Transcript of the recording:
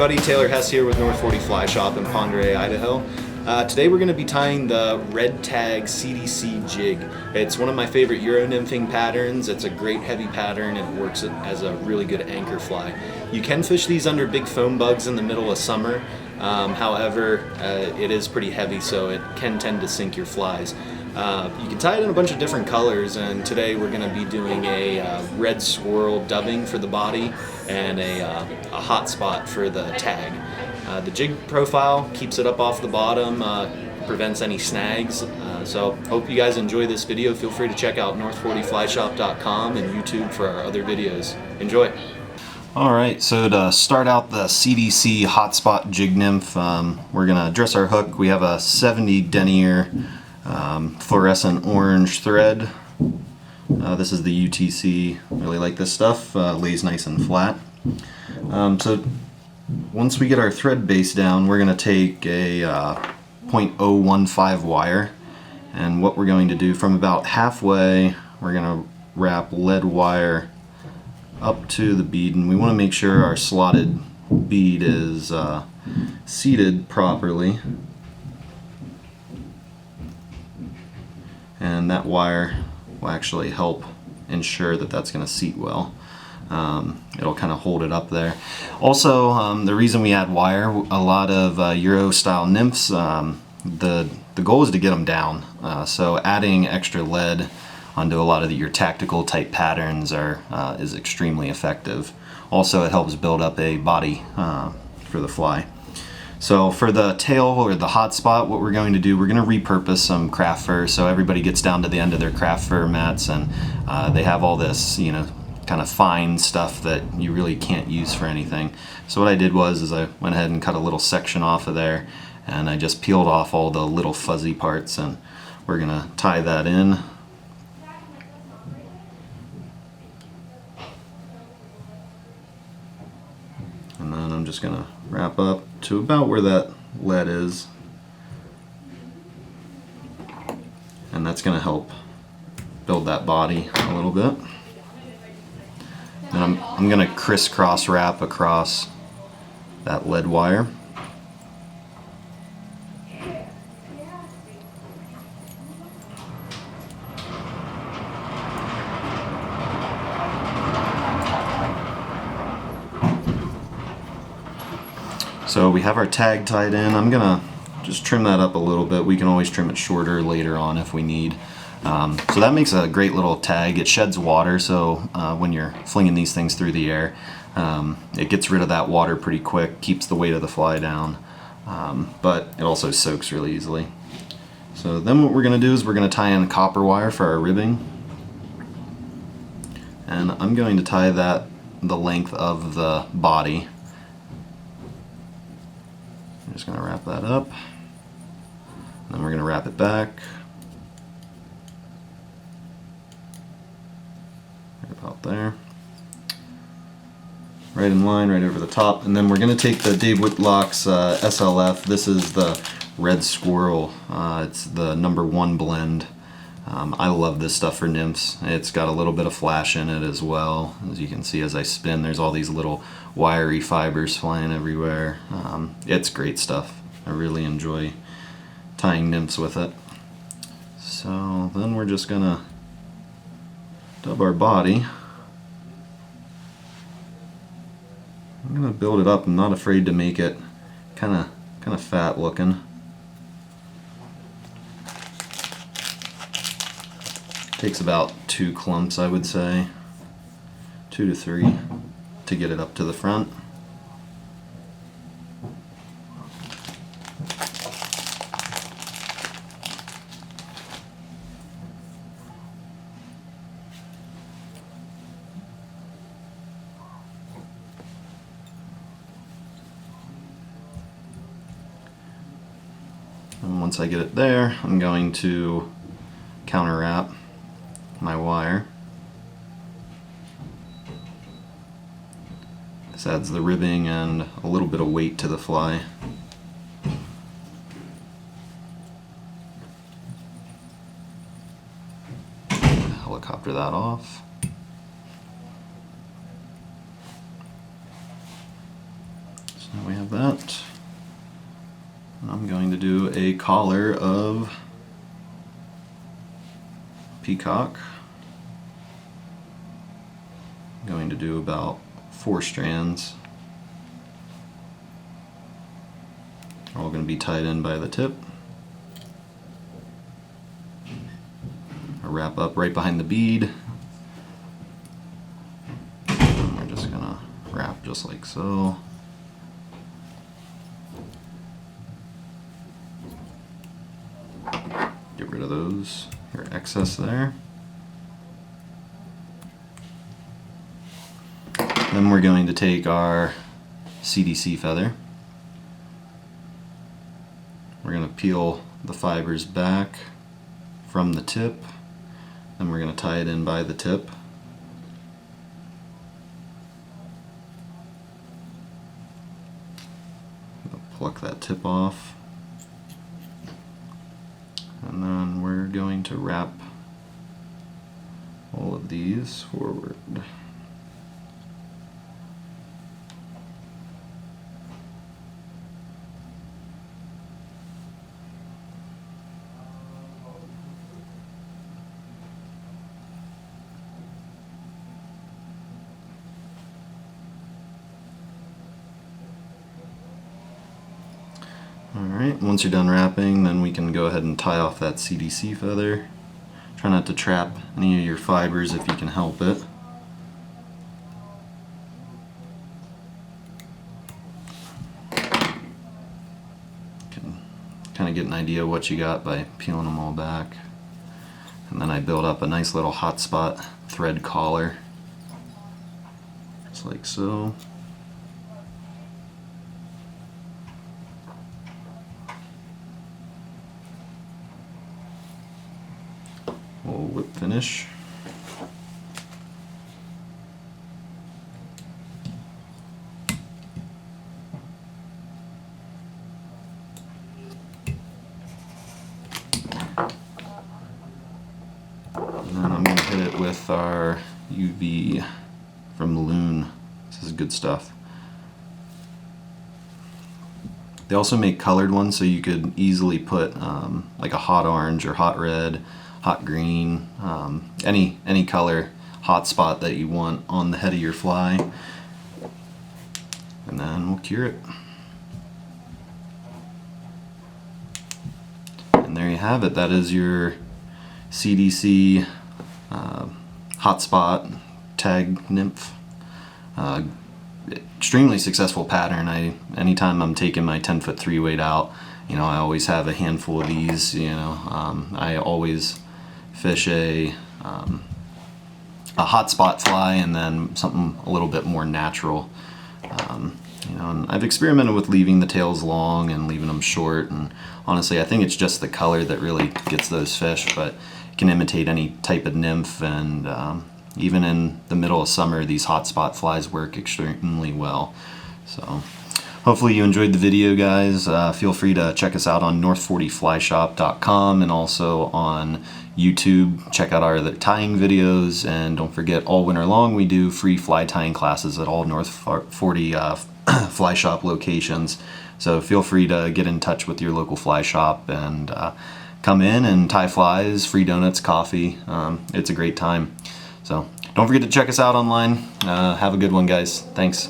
everybody, Taylor Hess here with North 40 Fly Shop in Ponderay, Idaho. Today we're going to be tying the Red Tag CDC Jig. It's one of my favorite Euro nymphing patterns. It's a great heavy pattern and it works as a really good anchor fly. You can fish these under big foam bugs in the middle of summer. However, it is pretty heavy, so it can tend to sink your flies. You can tie it in a bunch of different colors, and today we're going to be doing a red swirl dubbing for the body and a hot spot for the tag. The jig profile keeps it up off the bottom, prevents any snags. So hope you guys enjoy this video. Feel free to check out north40flyshop.com and YouTube for our other videos. Enjoy! Alright, so to start out the CDC hotspot jig nymph, we're going to dress our hook. We have a 70 denier fluorescent orange thread. This is the UTC. Really like this stuff. Lays nice and flat. So once we get our thread base down, we're going to take a 0.015 wire, and what we're going to do from about halfway, we're going to wrap lead wire up to the bead, and we want to make sure our slotted bead is seated properly, and that wire will actually help ensure that that's going to seat well. It'll kind of hold it up there. Also, the reason we add wire, a lot of Euro style nymphs, the goal is to get them down. So adding extra lead onto a lot of your tactical type patterns is extremely effective. Also, it helps build up a body for the fly. So for the tail or the hot spot, what we're going to do, we're going to repurpose some craft fur. So everybody gets down to the end of their craft fur mats, and they have all this, kind of fine stuff that you really can't use for anything. So what I did was I went ahead and cut a little section off of there, and I just peeled off all the little fuzzy parts, and we're going to tie that in. And then I'm just going to wrap up to about where that lead is, and that's going to help build that body a little bit. And I'm going to crisscross wrap across that lead wire. So we have our tag tied in. I'm going to just trim that up a little bit. We can always trim it shorter later on if we need. So that makes a great little tag. It sheds water, so when you're flinging these things through the air, it gets rid of that water pretty quick, keeps the weight of the fly down, but it also soaks really easily. So then what we're going to do is we're going to tie in copper wire for our ribbing, and I'm going to tie that the length of the body. I'm just going to wrap that up, and then we're going to wrap it back. About there, right in line, right over the top, and then we're going to take the Dave Whitlock's SLF. This is the Red Squirrel. It's the #1 blend. I love this stuff for nymphs. It's got a little bit of flash in it as well. As you can see as I spin, there's all these little wiry fibers flying everywhere. It's great stuff. I really enjoy tying nymphs with it. So then we're just going to dub our body. I'm going to build it up. I'm not afraid to make it kind of fat looking. Takes about 2 clumps, I would say, 2 to 3 to get it up to the front. And once I get it there, I'm going to counter wrap my wire. This adds the ribbing and a little bit of weight to the fly. Helicopter that off. now we have that. I'm going to do a collar of peacock. I'm going to do about 4 strands. They're all going to be tied in by the tip. I wrap up right behind the bead. And we're just going to wrap just like so. Get rid of those, your excess there. Then we're going to take our CDC feather. We're going to peel the fibers back from the tip, then we're going to tie it in by the tip. Pluck that tip off. And then we're going to wrap all of these forward. Alright, once you're done wrapping, then we can go ahead and tie off that CDC feather. Try not to trap any of your fibers if you can help it. You can kind of get an idea of what you got by peeling them all back. And then I build up a nice little hotspot thread collar, just like so. Whip finish. And then I'm going to hit it with our UV from Loon. This is good stuff. They also make colored ones, so you could easily put like a hot orange or hot red, hot green, any color hot spot that you want on the head of your fly, and then we'll cure it. And there you have it. That is your CDC hotspot tag nymph. Extremely successful pattern. Anytime I'm taking my 10-foot 3 weight out, I always have a handful of these. I always fish a hotspot fly and then something a little bit more natural. And I've experimented with leaving the tails long and leaving them short, and honestly I think it's just the color that really gets those fish, but it can imitate any type of nymph, and even in the middle of summer these hotspot flies work extremely well. So hopefully you enjoyed the video, guys. Feel free to check us out on north40flyshop.com and also on YouTube. Check out our other tying videos, and don't forget, all winter long we do free fly tying classes at all North 40 fly shop locations. So feel free to get in touch with your local fly shop and come in and tie flies, free donuts, coffee. It's a great time. So don't forget to check us out online. Have a good one, guys. Thanks.